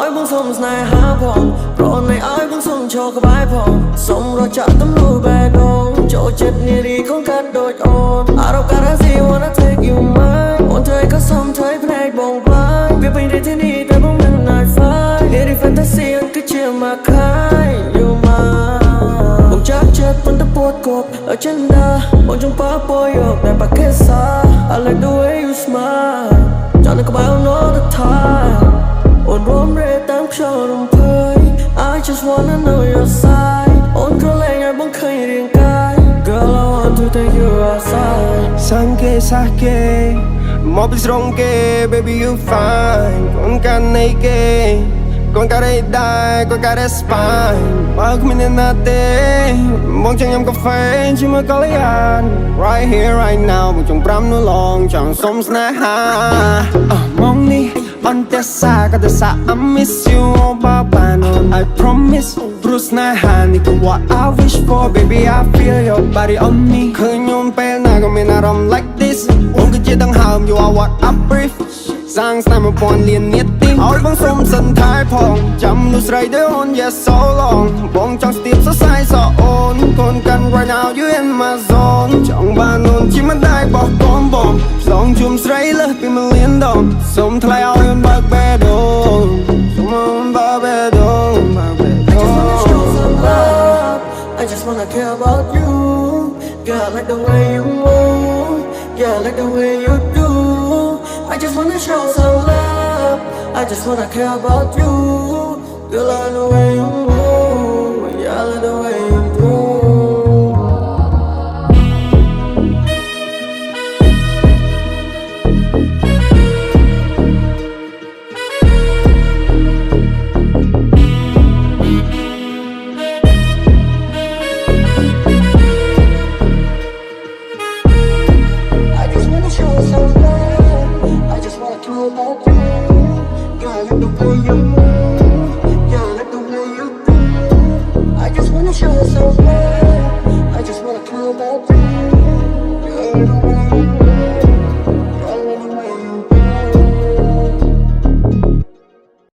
ai buông sông này há phòng rồi này ai buông sông cho cái bãi phòng sông rồi chạm tấm lùi bè đông chỗ chết nia đi không cắt đôi ôn I don't gotta see wanna take you mine ôn thấy có sông thấy play bồng blind việc mình đến thế này ta bỗng mình lại phai nia đi fantasy anh cứ chia mà khai you mine bỗng chắc chết vẫn đã buốt cột ở chân đá bỗng trong phá bôi yok này bà kết xa I like the way you smile cho nên có bao nó the time ôn rôm rê tám cho đồng phơi I just wanna know your side ôn có lẽ ngày bỗng khơi riêng cái girl I want to take you outside sake mobil strong ke baby you fine con can nei ke con cả đây đai con cả đây spine bao mình natin mong chẳng em cà phê chỉ mới có lấy ăn right here right now một trong pram nó long chẳng sống snare ha mong đi on the side got the side I miss you oh baba no I promise Bruce na hani ko what I wish for baby I feel your body on me khơi nhôm pe na có mình aram like this ôm cái chia đang hàm you are what I breathe sang snai một pon liền nhiệt tim hỏi băng sông sân thái phong chăm lose right there on yeah so long bong trong step so sai so on con can right now you in my zone trong bàn ôn chỉ mất đai bỏ con bom lòng chùm straight lên bị mình liên đồng sông thay ao yên bạc bè đồ sông bạc bè đồ I just wanna care about you. Yeah, I like the way you move. Yeah, I like the way you do. I just wanna show some love. I just wanna care about you. Girl, I like the way you move. Yeah, I like the way you do. I just wanna show some